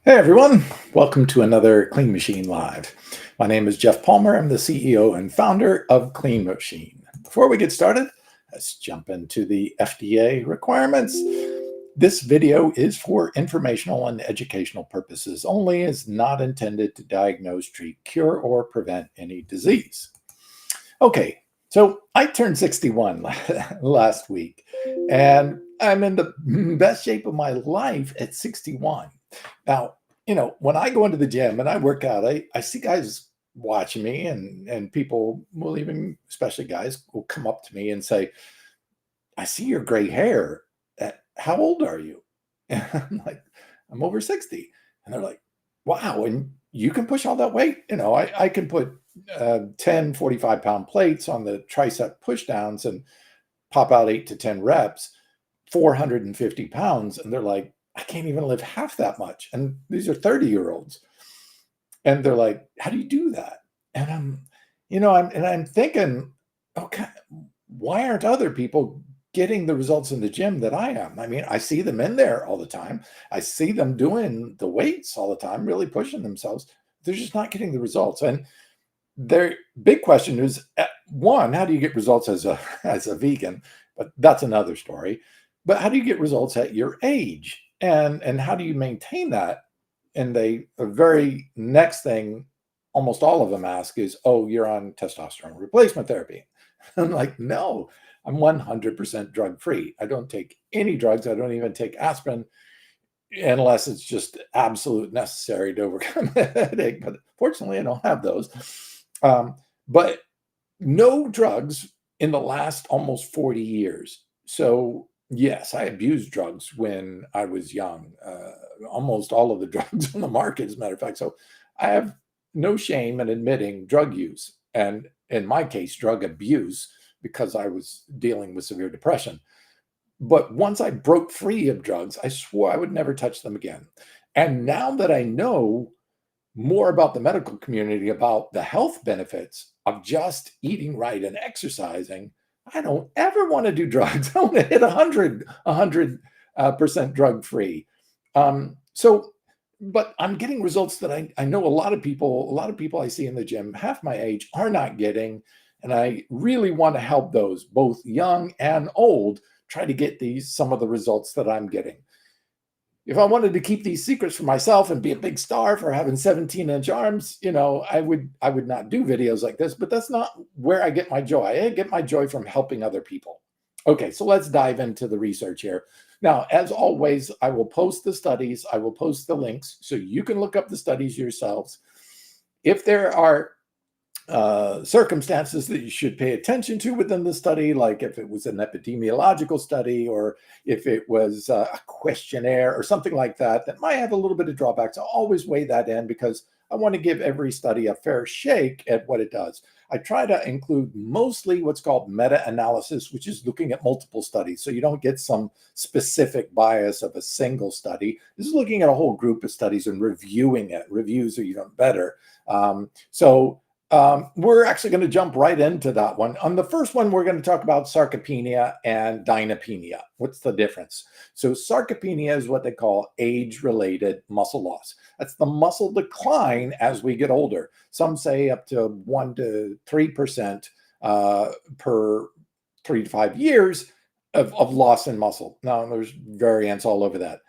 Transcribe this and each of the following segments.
Hey everyone, welcome to another Clean Machine Live. My name is Geoff Palmer. I'm the CEO and founder of Clean Machine. Before we get started, let's jump into the FDA requirements. This video is for informational and educational purposes only, is not intended to diagnose, treat, cure, or prevent any disease. Okay, so I turned 61 last week, and I'm in the best shape of my life at 61. Now, when I go into the gym and I work out, I see guys watching me and people will even, especially guys, will come up to me and say, I see your gray hair. How old are you? And I'm like, I'm over 60. And they're like, wow, and you can push all that weight? I can put 10 45-pound plates on the tricep push downs and pop out 8 to 10 reps, 450 pounds. And they're like, I can't even lift half that much. And these are 30-year-olds. And they're like, how do you do that? And I'm thinking, okay, why aren't other people getting the results in the gym that I am? I mean, I see them in there all the time. I see them doing the weights all the time, really pushing themselves. They're just not getting the results. And their big question is, one, how do you get results as a vegan? But that's another story. But how do you get results at your age? And how do you maintain that? And the very next thing almost all of them ask is, oh, you're on testosterone replacement therapy. I'm like, no, I'm 100% drug free. I don't take any drugs. I don't even take aspirin unless it's just absolute necessary to overcome a headache. But fortunately, I don't have those. But no drugs in the last almost 40 years. So yes, I abused drugs when I was young. Almost all of the drugs on the market, as a matter of fact. So I have no shame in admitting drug use, and in my case, drug abuse, because I was dealing with severe depression. But once I broke free of drugs, I swore I would never touch them again. And now that I know more about the medical community, about the health benefits of just eating right and exercising, I don't ever want to do drugs. I want to hit 100% drug free. But I'm getting results that I know a lot of people I see in the gym, half my age, are not getting. And I really want to help those, both young and old, try to get some of the results that I'm getting. If I wanted to keep these secrets for myself and be a big star for having 17-inch arms, I would not do videos like this, but that's not where I get my joy. I get my joy from helping other people. Okay, so let's dive into the research here. Now, as always, I will post the studies. I will post the links so you can look up the studies yourselves. If there are circumstances that you should pay attention to within the study, like if it was an epidemiological study or if it was a questionnaire or something like that, that might have a little bit of drawbacks. I'll always weigh that in because I want to give every study a fair shake at what it does. I try to include mostly what's called meta-analysis, which is looking at multiple studies. So you don't get some specific bias of a single study. This is looking at a whole group of studies and reviewing it. Reviews are even better. We're actually going to jump right into that one. On the first one, we're going to talk about sarcopenia and dynapenia. What's the difference? So sarcopenia is what they call age-related muscle loss. That's the muscle decline as we get older. Some say up to 1 to 3% per 3 to 5 years of loss in muscle. Now, there's variants all over that.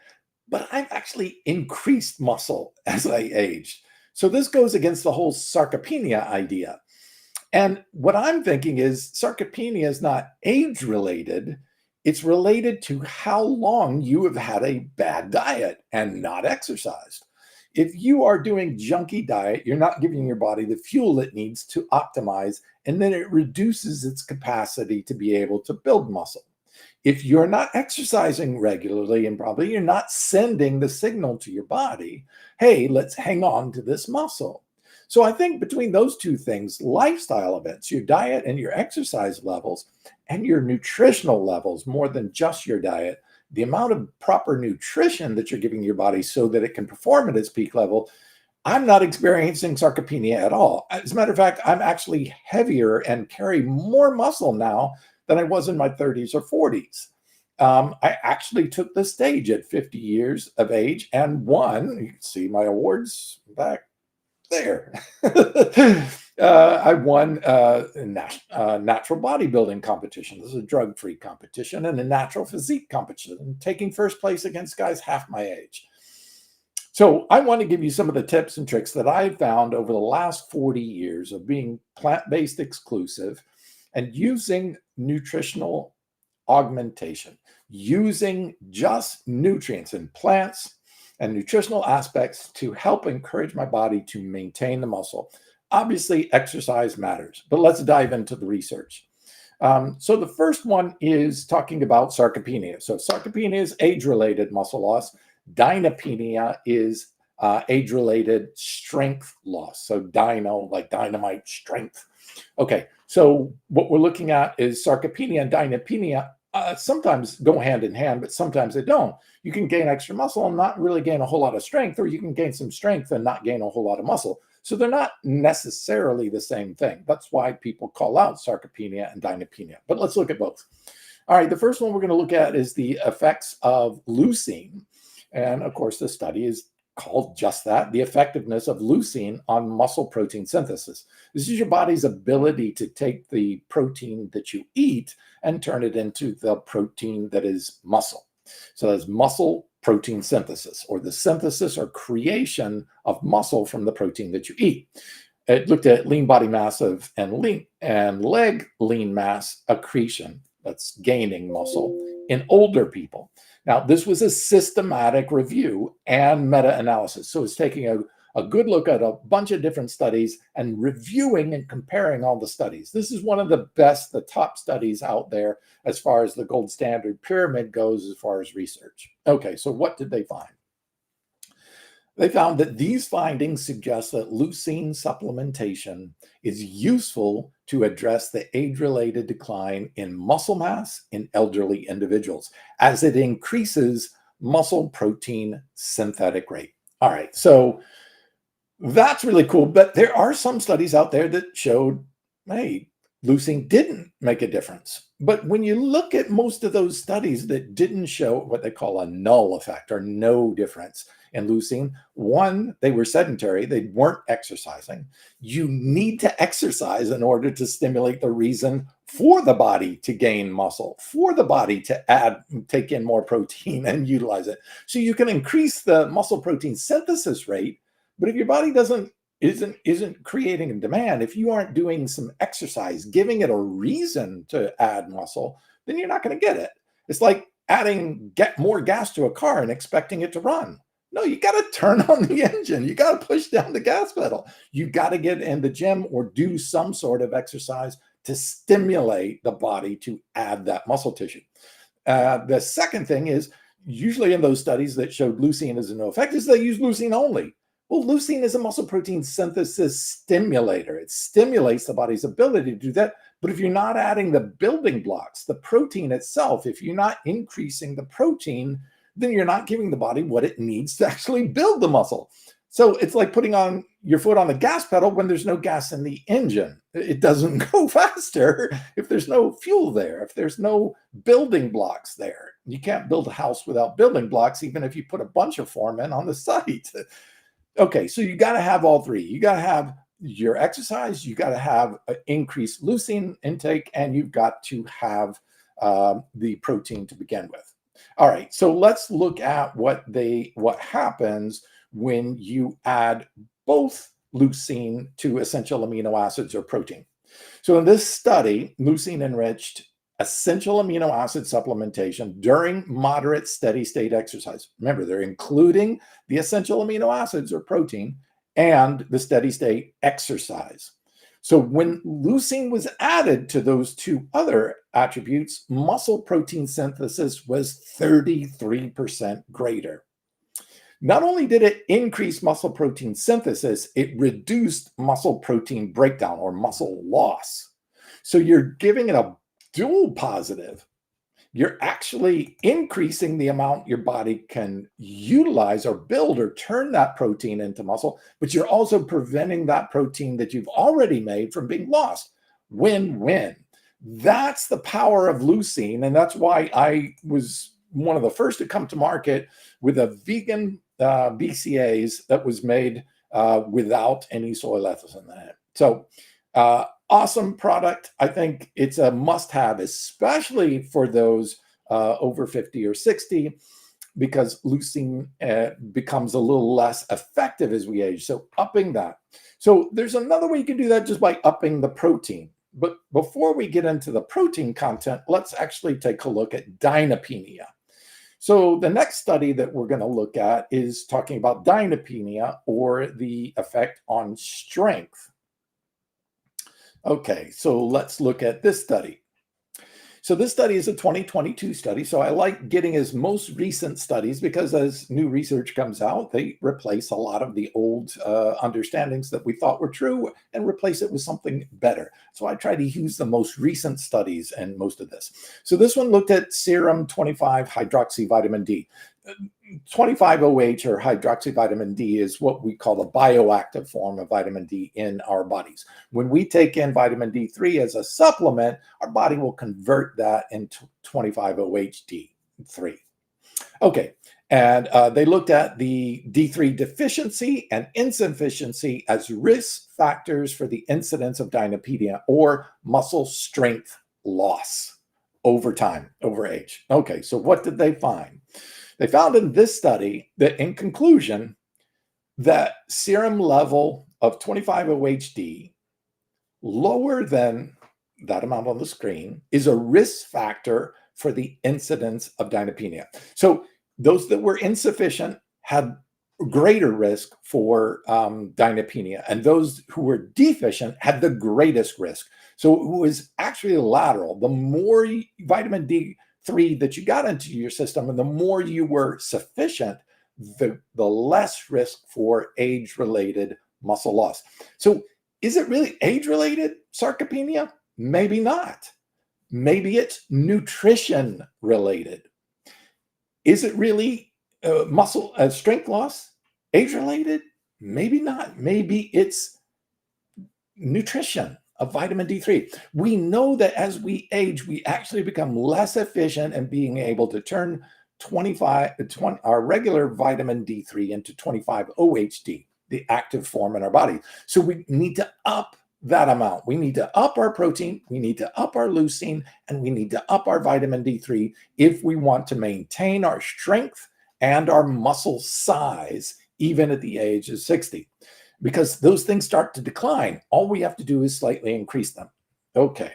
But I've actually increased muscle as I aged. So this goes against the whole sarcopenia idea. And what I'm thinking is sarcopenia is not age-related. It's related to how long you have had a bad diet and not exercised. If you are doing junky diet, you're not giving your body the fuel it needs to optimize, and then it reduces its capacity to be able to build muscle. If you're not exercising regularly and probably you're not sending the signal to your body, hey, let's hang on to this muscle. So I think between those two things, lifestyle events, your diet and your exercise levels and your nutritional levels, more than just your diet, the amount of proper nutrition that you're giving your body so that it can perform at its peak level, I'm not experiencing sarcopenia at all. As a matter of fact, I'm actually heavier and carry more muscle now than I was in my 30s or 40s. I actually took the stage at 50 years of age and won. You can see my awards back there. I won a natural bodybuilding competition. This is a drug-free competition and a natural physique competition, taking first place against guys half my age. So I want to give you some of the tips and tricks that I've found over the last 40 years of being plant-based exclusive and using nutritional augmentation, using just nutrients in plants and nutritional aspects to help encourage my body to maintain the muscle. Obviously, exercise matters, but let's dive into the research. So the first one is talking about sarcopenia. So sarcopenia is age-related muscle loss. Dynapenia is age-related strength loss. So dyno, like dynamite, strength. Okay, so what we're looking at is sarcopenia and dynapenia sometimes go hand in hand, but sometimes they don't. You can gain extra muscle and not really gain a whole lot of strength, or you can gain some strength and not gain a whole lot of muscle. So they're not necessarily the same thing. That's why people call out sarcopenia and dynapenia. But let's look at both. All right, the first one we're going to look at is the effects of leucine. And of course, the study is called just that, the effectiveness of leucine on muscle protein synthesis. This is your body's ability to take the protein that you eat and turn it into the protein that is muscle. So that's muscle protein synthesis, or the synthesis or creation of muscle from the protein that you eat. It looked at lean body mass and leg lean mass accretion, that's gaining muscle, in older people. Now, this was a systematic review and meta-analysis. So it's taking a good look at a bunch of different studies and reviewing and comparing all the studies. This is one of the best, the top studies out there as far as the gold standard pyramid goes as far as research. Okay, so what did they find? They found that these findings suggest that leucine supplementation is useful to address the age-related decline in muscle mass in elderly individuals, as it increases muscle protein synthetic rate. All right, so that's really cool, but there are some studies out there that showed, hey, leucine didn't make a difference. But when you look at most of those studies that didn't show what they call a null effect or no difference in leucine, one, they were sedentary, they weren't exercising. You need to exercise in order to stimulate the reason for the body to gain muscle, for the body to take in more protein and utilize it. So you can increase the muscle protein synthesis rate, but if your body isn't creating a demand, if you aren't doing some exercise, giving it a reason to add muscle, then you're not going to get it. It's like get more gas to a car and expecting it to run. No, you got to turn on the engine. You got to push down the gas pedal. You got to get in the gym or do some sort of exercise to stimulate the body to add that muscle tissue. The second thing is, usually in those studies that showed leucine as a no effect, is they use leucine only. Well, leucine is a muscle protein synthesis stimulator. It stimulates the body's ability to do that. But if you're not adding the building blocks, the protein itself, if you're not increasing the protein, then you're not giving the body what it needs to actually build the muscle. So it's like putting on your foot on the gas pedal when there's no gas in the engine. It doesn't go faster if there's no fuel there, if there's no building blocks there. You can't build a house without building blocks, even if you put a bunch of foremen on the site. Okay, so you got to have all three. You got to have your exercise, you got to have increased leucine intake, and you've got to have the protein to begin with. All right, so let's look at what happens when you add both leucine to essential amino acids or protein. So in this study, leucine enriched essential amino acid supplementation during moderate steady state exercise. Remember, they're including the essential amino acids or protein and the steady state exercise. So when leucine was added to those two other attributes, muscle protein synthesis was 33% greater. Not only did it increase muscle protein synthesis, it reduced muscle protein breakdown or muscle loss. So you're giving it a dual positive. You're actually increasing the amount your body can utilize or build or turn that protein into muscle, but you're also preventing that protein that you've already made from being lost. Win-win. That's the power of leucine, and that's why I was one of the first to come to market with a vegan BCAAs that was made without any soy lecithin in it. So awesome product. I think it's a must-have, especially for those over 50 or 60, because leucine becomes a little less effective as we age. So upping that. So there's another way you can do that just by upping the protein. But before we get into the protein content, let's actually take a look at dynapenia. So the next study that we're going to look at is talking about dynapenia, or the effect on strength. Okay, so let's look at this study. So this study is a 2022 study. So I like getting as most recent studies, because as new research comes out, they replace a lot of the old understandings that we thought were true and replace it with something better. So I try to use the most recent studies in most of this. So this one looked at serum 25-hydroxy vitamin D. 25-OH, or hydroxyvitamin D, is what we call the bioactive form of vitamin D in our bodies. When we take in vitamin D3 as a supplement, our body will convert that into 25-OH-D3. Okay, and they looked at the D3 deficiency and insufficiency as risk factors for the incidence of dynapenia, or muscle strength loss over time, over age. Okay, so what did they find? They found in this study that, in conclusion, that serum level of 25-OH-D lower than that amount on the screen is a risk factor for the incidence of dynapenia. So those that were insufficient had greater risk for dynapenia, and those who were deficient had the greatest risk. So it was actually lateral. The more vitamin D3 that you got into your system, and the more you were sufficient, the less risk for age-related muscle loss. So is it really age-related sarcopenia? Maybe not. Maybe it's nutrition-related. Is it really muscle strength loss, age-related? Maybe not. Maybe it's nutrition of vitamin D3. We know that as we age, we actually become less efficient in being able to turn our regular vitamin D3 into 25-OH-D, the active form in our body. So we need to up that amount. We need to up our protein, we need to up our leucine, and we need to up our vitamin D3 if we want to maintain our strength and our muscle size even at the age of 60. Because those things start to decline. All we have to do is slightly increase them. Okay,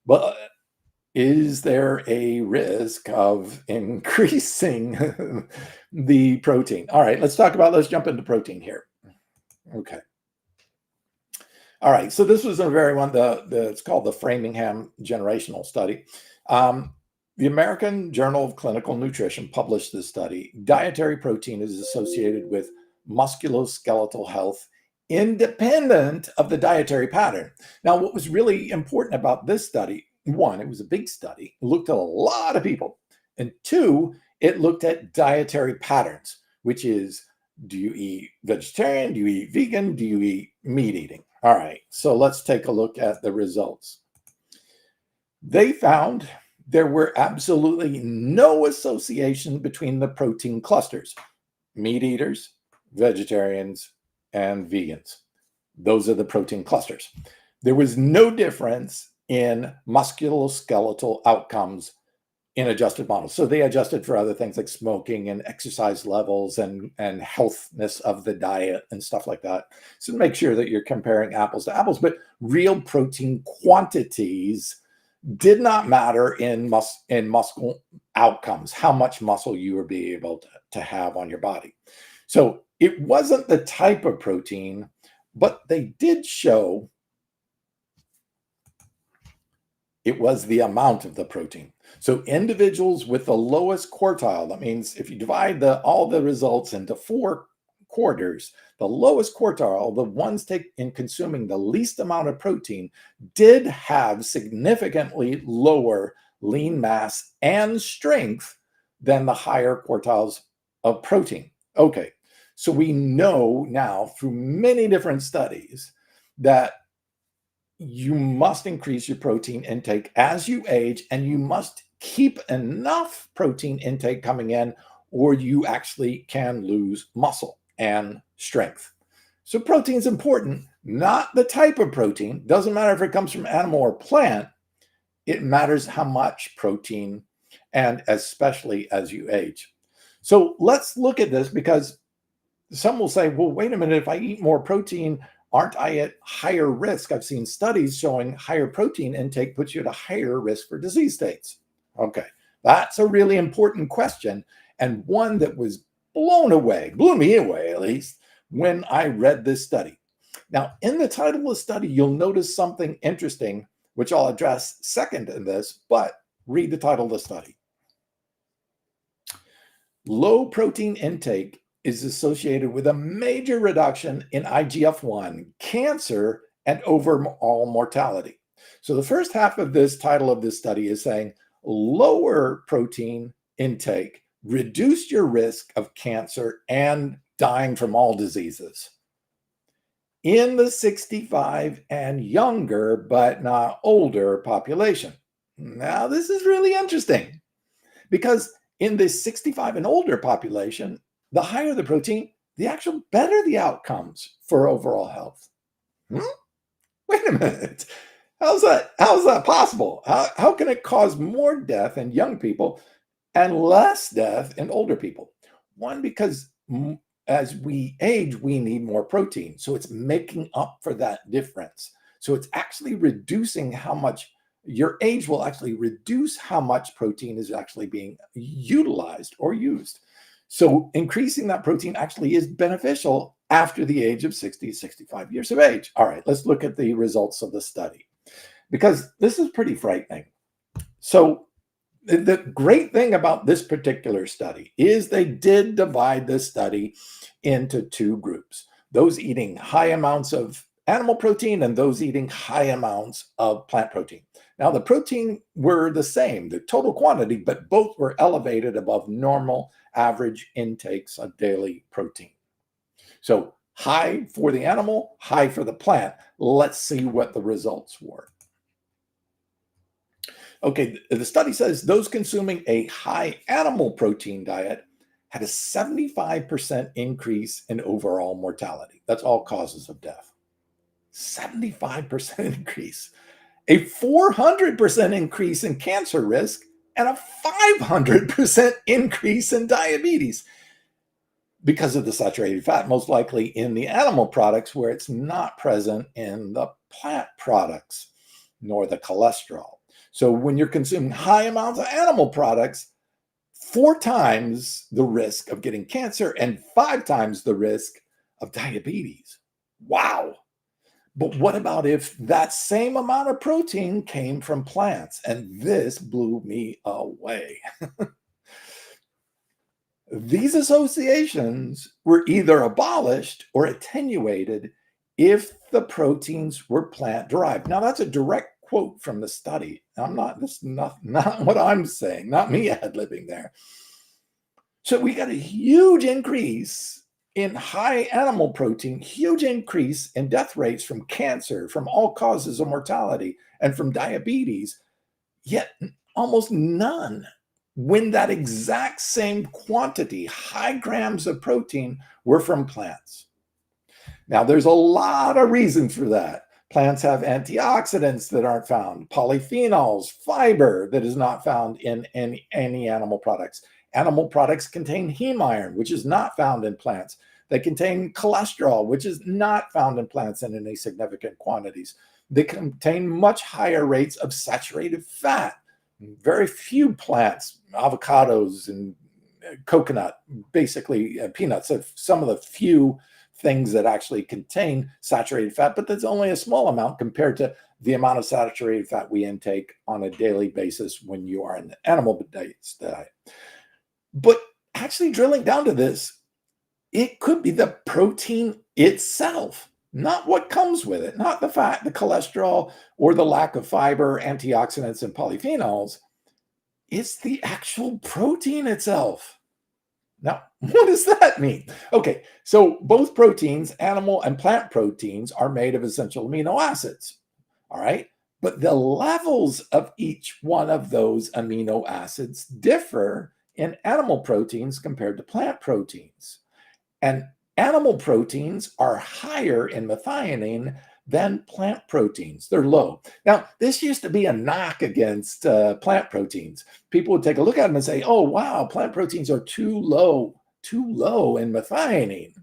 but is there a risk of increasing the protein? All right, let's jump into protein here. Okay. All right, so this was a very one, it's called the Framingham Generational Study. The American Journal of Clinical Nutrition published this study. Dietary protein is associated with musculoskeletal health independent of the dietary pattern. Now, what was really important about this study, one, it was a big study, it looked at a lot of people, and two, it looked at dietary patterns, which is, do you eat vegetarian, do you eat vegan, do you eat meat eating? All right, so let's take a look at the results. They found there were absolutely no association between the protein clusters, meat eaters, vegetarians, and vegans. Those are the protein clusters. There was no difference in musculoskeletal outcomes in adjusted models. So they adjusted for other things like smoking and exercise levels and healthiness of the diet and stuff like that. So make sure that you're comparing apples to apples, but real protein quantities did not matter in muscle outcomes, how much muscle you would be able to have on your body. So it wasn't the type of protein, but they did show it was the amount of the protein. So individuals with the lowest quartile, that means if you divide all the results into 4 quarters, the lowest quartile, the ones in consuming the least amount of protein, did have significantly lower lean mass and strength than the higher quartiles of protein. Okay, so we know now through many different studies that you must increase your protein intake as you age, and you must keep enough protein intake coming in, or you actually can lose muscle and strength. So protein is important, not the type of protein. Doesn't matter if it comes from animal or plant. It matters how much protein, and especially as you age. So let's look at this, because some will say, well, wait a minute, if I eat more protein, aren't I at higher risk? I've seen studies showing higher protein intake puts you at a higher risk for disease states. Okay, that's a really important question, and one that was blew me away at least, when I read this study. Now, in the title of the study, you'll notice something interesting, which I'll address second in this, but read the title of the study. Low protein intake is associated with a major reduction in IGF-1, cancer, and overall mortality. So the first half of this title of this study is saying lower protein intake reduced your risk of cancer and dying from all diseases in the 65 and younger, but not older population. Now, this is really interesting, because in the 65 and older population, the higher the protein, the actual better the outcomes for overall health. Wait a minute. How's that possible? How can it cause more death in young people and less death in older people? One, because as we age, we need more protein. So it's making up for that difference. So it's actually reducing how much your age will actually reduce how much protein is actually being utilized or used. So increasing that protein actually is beneficial after the age of 60, 65 years of age. All right, let's look at the results of the study, because this is pretty frightening. So the great thing about this particular study is they did divide this study into two groups: those eating high amounts of animal protein and those eating high amounts of plant protein. Now, the protein were the same, the total quantity, but both were elevated above normal average intakes of daily protein. So high for the animal, high for the plant. Let's see what the results were. Okay, the study says those consuming a high animal protein diet had a 75% increase in overall mortality. That's all causes of death. 75% increase. A 400% increase in cancer risk, and a 500% increase in diabetes because of the saturated fat, most likely in the animal products, where it's not present in the plant products, nor the cholesterol. So when you're consuming high amounts of animal products, 4 times the risk of getting cancer and 5 times the risk of diabetes. Wow. But what about if that same amount of protein came from plants? And this blew me away. These associations were either abolished or attenuated if the proteins were plant derived. Now, that's a direct quote from the study. This is not what I'm saying, not me ad-libbing there. So we got a huge increase in high animal protein, huge increase in death rates from cancer, from all causes of mortality, and from diabetes, yet almost none when that exact same quantity, high grams of protein, were from plants. Now, there's a lot of reasons for that. Plants have antioxidants that aren't found, polyphenols, fiber that is not found in any animal products. Animal products contain heme iron, which is not found in plants. They contain cholesterol, which is not found in plants in any significant quantities. They contain much higher rates of saturated fat. Very few plants, avocados and coconut, basically peanuts, are some of the few things that actually contain saturated fat, but that's only a small amount compared to the amount of saturated fat we intake on a daily basis when you are in the animal diet. But actually drilling down to this, it could be the protein itself, not what comes with it, not the fat, the cholesterol, or the lack of fiber, antioxidants, and polyphenols. It's the actual protein itself. Now, what does that mean? Okay, so both proteins, animal and plant proteins, are made of essential amino acids. all right? But the levels of each one of those amino acids differ in animal proteins compared to plant proteins. And animal proteins are higher in methionine than plant proteins. They're low. Now, this used to be a knock against plant proteins. People would take a look at them and say, oh, wow, plant proteins are too low in methionine.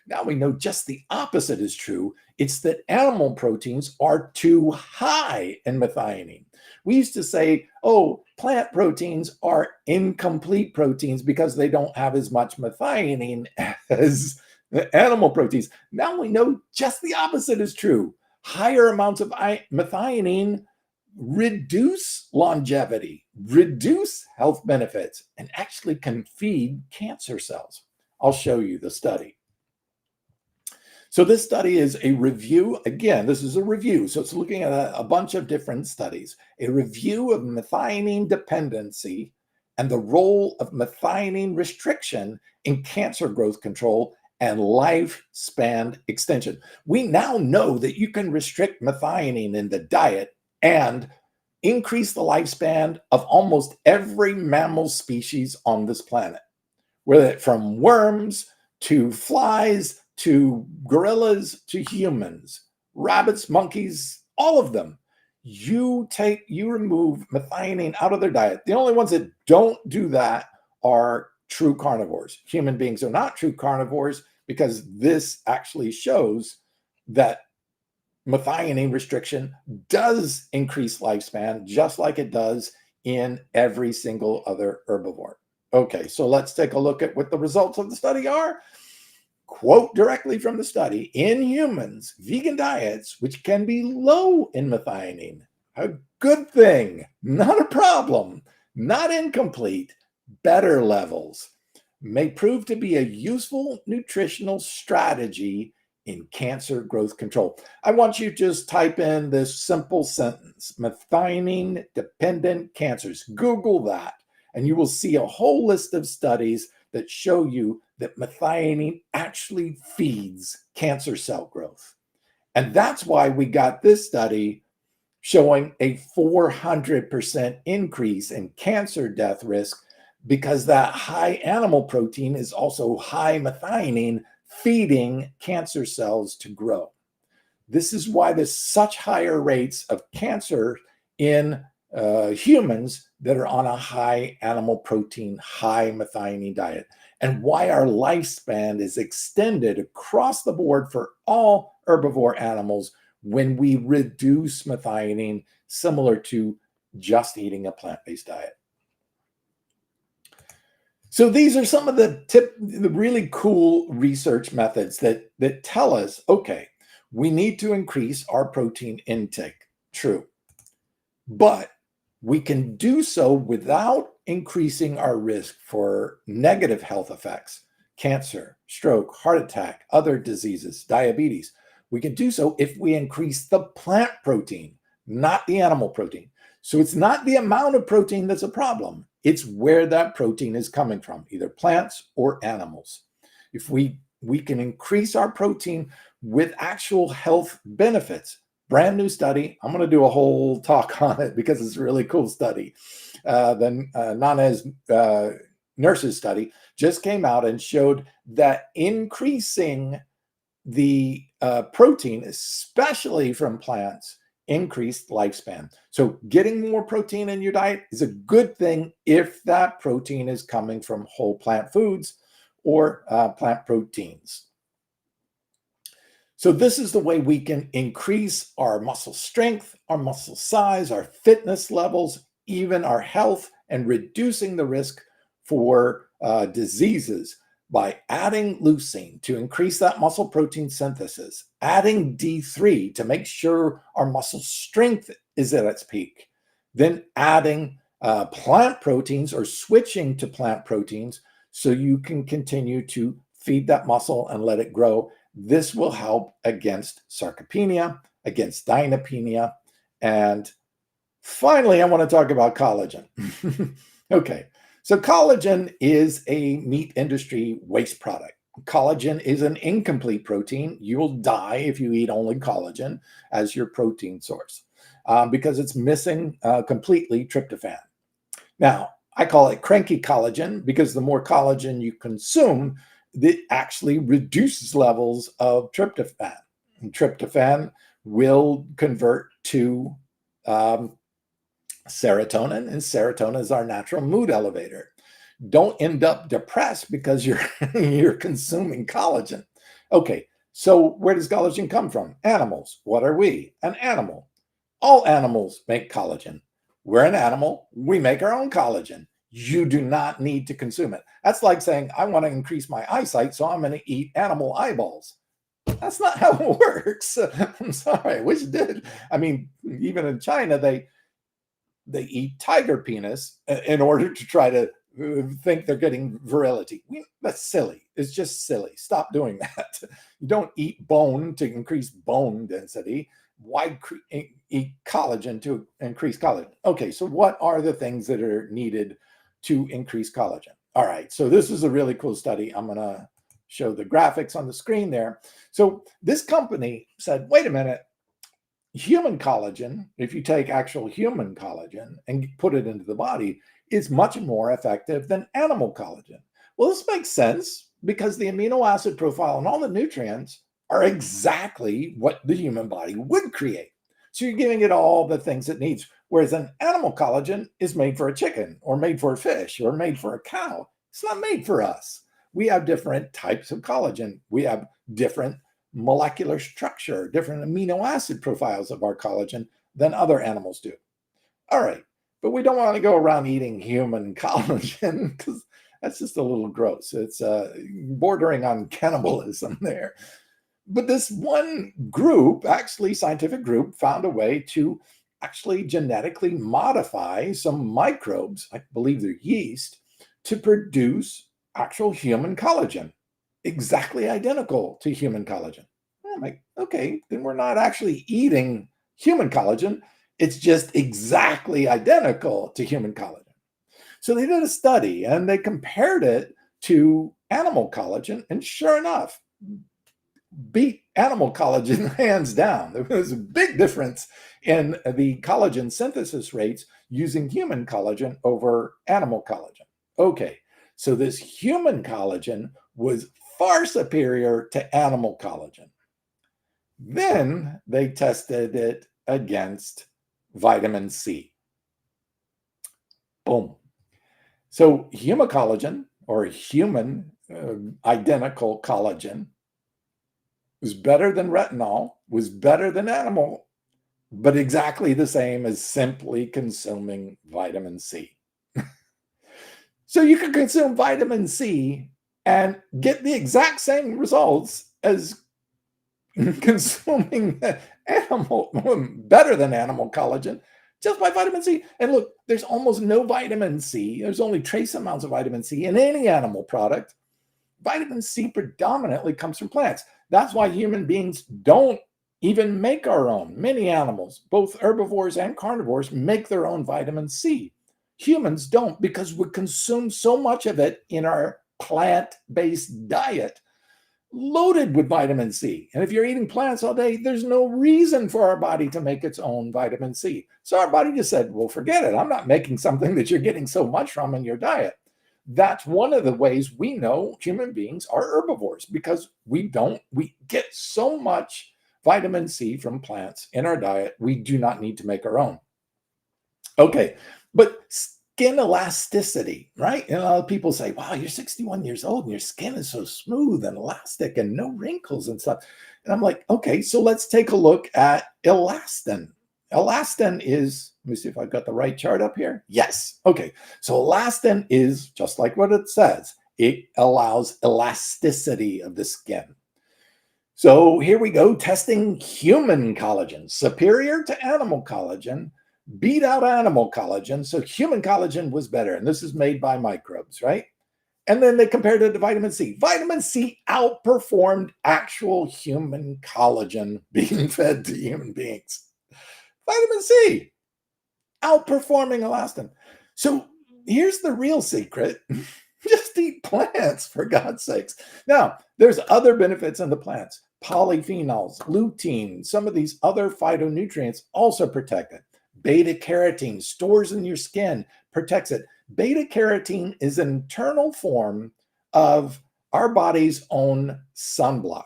Now we know just the opposite is true. It's that animal proteins are too high in methionine. We used to say, oh, plant proteins are incomplete proteins because they don't have as much methionine as the animal proteins. Now we know just the opposite is true. Higher amounts of methionine reduce longevity, reduce health benefits, and actually can feed cancer cells. I'll show you the study. So this study is a review. Again, this is a review. So it's looking at a bunch of different studies. A review of methionine dependency and the role of methionine restriction in cancer growth control and lifespan extension. We now know that you can restrict methionine in the diet and increase the lifespan of almost every mammal species on this planet, whether from worms to flies to gorillas to humans, rabbits, monkeys, all of them. You remove methionine out of their diet. The only ones that don't do that are true carnivores. Human beings are not true carnivores because this actually shows that methionine restriction does increase lifespan just like it does in every single other herbivore. Okay, so let's take a look at what the results of the study are. Quote directly from the study, in humans, vegan diets, which can be low in methionine, a good thing, not a problem, not incomplete, better levels, may prove to be a useful nutritional strategy in cancer growth control. I want you to just type in this simple sentence, methionine dependent cancers. Google that, and you will see a whole list of studies that show you that methionine actually feeds cancer cell growth. And that's why we got this study showing a 400% increase in cancer death risk, because that high animal protein is also high methionine feeding cancer cells to grow. This is why there's such higher rates of cancer in humans that are on a high animal protein, high methionine diet, and why our lifespan is extended across the board for all herbivore animals when we reduce methionine, similar to just eating a plant-based diet. So these are some of the really cool research methods that tell us, okay, we need to increase our protein intake. True. But we can do so without increasing our risk for negative health effects, cancer, stroke, heart attack, other diseases, diabetes. We can do so if we increase the plant protein, not the animal protein. So it's not the amount of protein that's a problem. It's where that protein is coming from, either plants or animals. If we can increase our protein with actual health benefits. Brand new study. I'm going to do a whole talk on it because it's a really cool study. The Nanez nurses study just came out and showed that increasing the protein, especially from plants, increased lifespan. So getting more protein in your diet is a good thing if that protein is coming from whole plant foods or plant proteins. So this is the way we can increase our muscle strength, our muscle size, our fitness levels, even our health, and reducing the risk for diseases by adding leucine to increase that muscle protein synthesis, adding D3 to make sure our muscle strength is at its peak, then adding plant proteins or switching to plant proteins so you can continue to feed that muscle and let it grow. This will help against sarcopenia, against dynapenia, and finally, I want to talk about collagen. Okay, so collagen is a meat industry waste product. Collagen is an incomplete protein. You'll die if you eat only collagen as your protein source because it's missing completely tryptophan. Now, I call it cranky collagen because the more collagen you consume, it actually reduces levels of tryptophan. And tryptophan will convert to serotonin, and serotonin is our natural mood elevator. Don't end up depressed because you're consuming collagen. Okay, so where does collagen come from? Animals. What are we? An animal. All animals make collagen. We're an animal. We make our own collagen. You do not need to consume it. That's like saying, I want to increase my eyesight, so I'm going to eat animal eyeballs. That's not how it works. I'm sorry. I wish it did. I mean, even in China, they eat tiger penis in order to try to think they're getting virility. That's silly. It's just silly. Stop doing that. You don't eat bone to increase bone density. Why eat collagen to increase collagen? Okay, so what are the things that are needed to increase collagen? All right, so this is a really cool study. I'm going to show the graphics on the screen there. So this company said, wait a minute, human collagen, if you take actual human collagen and put it into the body, is much more effective than animal collagen. Well, this makes sense because the amino acid profile and all the nutrients are exactly what the human body would create. So you're giving it all the things it needs. Whereas an animal collagen is made for a chicken or made for a fish or made for a cow. It's not made for us. We have different types of collagen. We have different molecular structure, different amino acid profiles of our collagen than other animals do. All right, but we don't want to go around eating human collagen because that's just a little gross. It's bordering on cannibalism there. But this one group, actually scientific group, found a way to actually genetically modify some microbes, I believe they're yeast, to produce actual human collagen, exactly identical to human collagen. I'm like, okay, then we're not actually eating human collagen. It's just exactly identical to human collagen. So they did a study and they compared it to animal collagen, and sure enough, beat animal collagen hands down. There was a big difference in the collagen synthesis rates using human collagen over animal collagen. Okay, so this human collagen was far superior to animal collagen. Then they tested it against vitamin C. Boom. So human collagen, or human identical collagen, was better than retinol, was better than animal, but exactly the same as simply consuming vitamin C. So you can consume vitamin C and get the exact same results as consuming animal, better than animal collagen, just by vitamin C. And look, there's almost no vitamin C. There's only trace amounts of vitamin C in any animal product. Vitamin C predominantly comes from plants. That's why human beings don't even make our own. Many animals, both herbivores and carnivores, make their own vitamin C. Humans don't, because we consume so much of it in our plant-based diet, loaded with vitamin C. And if you're eating plants all day, there's no reason for our body to make its own vitamin C. So our body just said, well, forget it. I'm not making something that you're getting so much from in your diet. That's one of the ways we know human beings are herbivores, because we get so much vitamin C from plants in our diet, we do not need to make our own. Okay, but skin elasticity, right? And a lot of people say, wow, you're 61 years old and your skin is so smooth and elastic and no wrinkles and stuff. And I'm like, okay, so let's take a look at elastin. Elastin is, let me see if I've got the right chart up here. Yes. Okay. So elastin is just like what it says. It allows elasticity of the skin. So here we go, testing human collagen, superior to animal collagen, beat out animal collagen. So human collagen was better. And this is made by microbes, right? And then they compared it to vitamin C. Vitamin C outperformed actual human collagen being fed to human beings. Vitamin C outperforming elastin. So here's the real secret. Just eat plants, for God's sakes. Now, there's other benefits in the plants. Polyphenols, lutein, some of these other phytonutrients also protect it. Beta carotene stores in your skin, protects it. Beta carotene is an internal form of our body's own sunblock.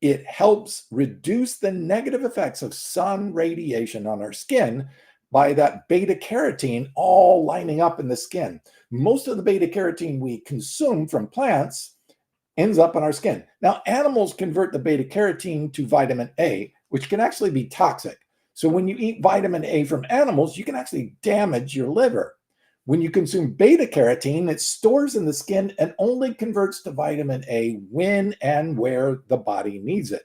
It helps reduce the negative effects of sun radiation on our skin by that beta carotene all lining up in the skin. Most of the beta carotene we consume from plants ends up on our skin. Now, animals convert the beta carotene to vitamin A, which can actually be toxic. So when you eat vitamin A from animals, you can actually damage your liver. When you consume beta carotene, it stores in the skin and only converts to vitamin A when and where the body needs it.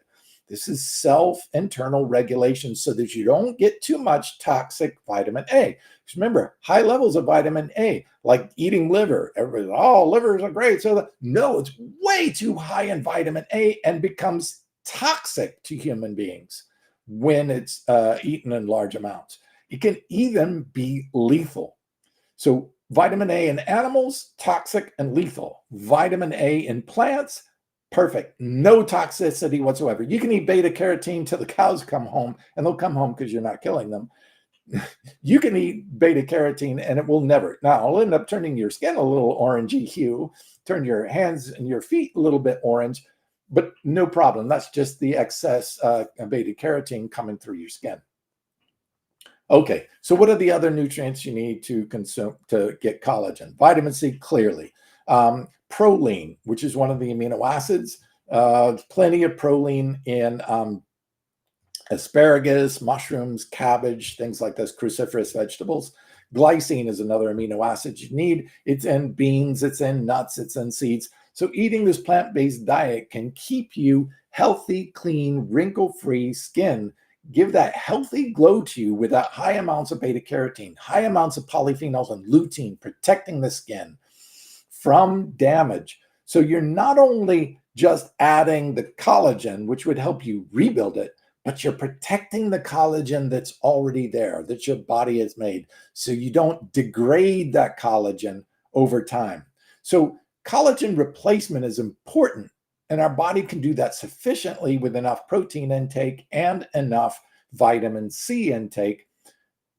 This is self-internal regulation so that you don't get too much toxic vitamin A. Because remember, high levels of vitamin A, like eating liver. Everybody's, oh, livers are great. No, it's way too high in vitamin A and becomes toxic to human beings when it's eaten in large amounts. It can even be lethal. So vitamin A in animals, toxic and lethal. Vitamin A in plants, perfect. No toxicity whatsoever. You can eat beta carotene till the cows come home, and they'll come home because you're not killing them. You can eat beta carotene and it will never. Now, it'll end up turning your skin a little orangey hue, turn your hands and your feet a little bit orange, but no problem. That's just the excess beta carotene coming through your skin. Okay, so what are the other nutrients you need to consume to get collagen? Vitamin C, clearly. Proline, which is one of the amino acids. Plenty of proline in asparagus, mushrooms, cabbage, things like those cruciferous vegetables. Glycine is another amino acid you need. It's in beans, it's in nuts, it's in seeds. So eating this plant-based diet can keep you healthy, clean, wrinkle-free skin, give that healthy glow to you without high amounts of beta carotene, high amounts of polyphenols and lutein, protecting the skin from damage. So you're not only just adding the collagen, which would help you rebuild it, but you're protecting the collagen that's already there, that your body has made, so you don't degrade that collagen over time. So collagen replacement is important, and our body can do that sufficiently with enough protein intake and enough vitamin C intake.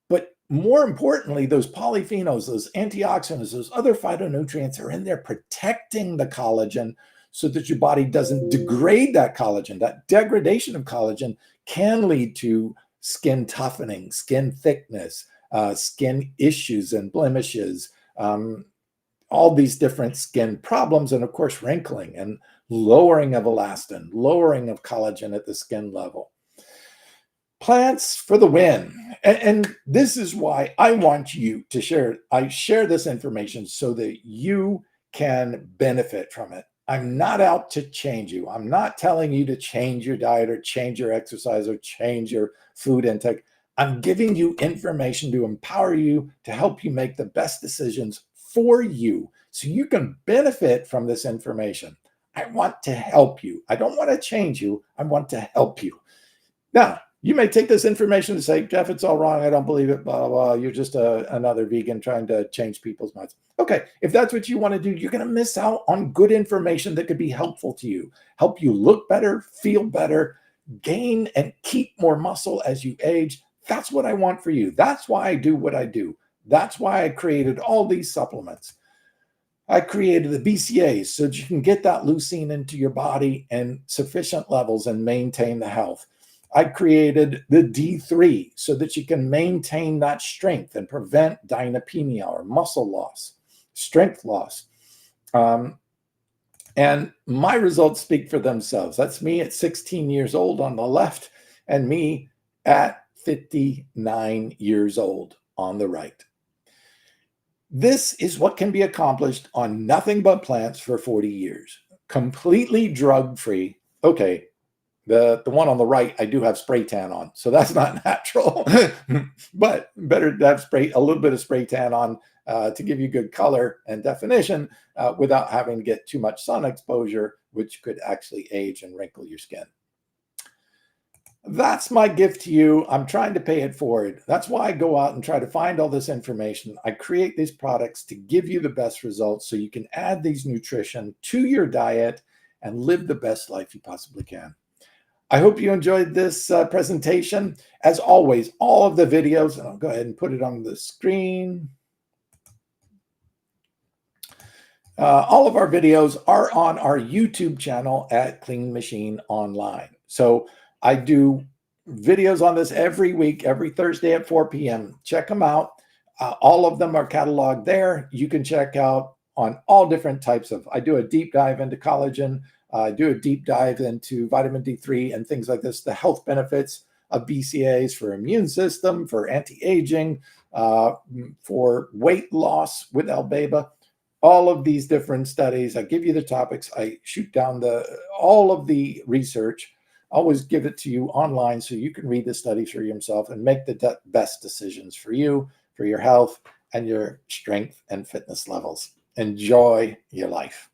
But more importantly, those polyphenols, those antioxidants, those other phytonutrients are in there protecting the collagen so that your body doesn't degrade that collagen. That degradation of collagen can lead to skin toughening, skin thickness, skin issues and blemishes, all these different skin problems, and of course, wrinkling and lowering of elastin, lowering of collagen at the skin level. Plants for the win. And this is why I want you to share. I share this information so that you can benefit from it. I'm not out to change you. I'm not telling you to change your diet or change your exercise or change your food intake. I'm giving you information to empower you, to help you make the best decisions for you so you can benefit from this information. I want to help you. I don't want to change you. I want to help you. Now, you may take this information and say, Geoff, it's all wrong. I don't believe it, blah, blah, blah. You're just another vegan trying to change people's minds. Okay, if that's what you want to do, you're going to miss out on good information that could be helpful to you, help you look better, feel better, gain and keep more muscle as you age. That's what I want for you. That's why I do what I do. That's why I created all these supplements. I created the BCAAs so that you can get that leucine into your body in sufficient levels and maintain the health. I created the D3 so that you can maintain that strength and prevent dynapenia or muscle loss, strength loss. And my results speak for themselves. That's me at 16 years old on the left and me at 59 years old on the right. This is what can be accomplished on nothing but plants for 40 years, completely drug-free. Okay, the one on the right, I do have spray tan on, so that's not natural, but better to have a little bit of spray tan on to give you good color and definition without having to get too much sun exposure, which could actually age and wrinkle your skin. That's my gift to you. I'm trying to pay it forward. That's why I go out and try to find all this information. I create these products to give you the best results so you can add these nutrition to your diet and live the best life you possibly can. I hope you enjoyed this presentation. As always, all of the videos, and I'll go ahead and put it on the screen. All of our videos are on our YouTube channel at Clean Machine Online. So I do videos on this every week, every Thursday at 4 p.m. Check them out. All of them are cataloged there. You can check out on all different types of, I do a deep dive into collagen. I do a deep dive into vitamin D3 and things like this, the health benefits of BCAAs for immune system, for anti-aging, for weight loss with Albaba. All of these different studies. I give you the topics. I shoot down all of the research. I always give it to you online so you can read the studies for yourself and make the best decisions for you, for your health, and your strength and fitness levels. Enjoy your life.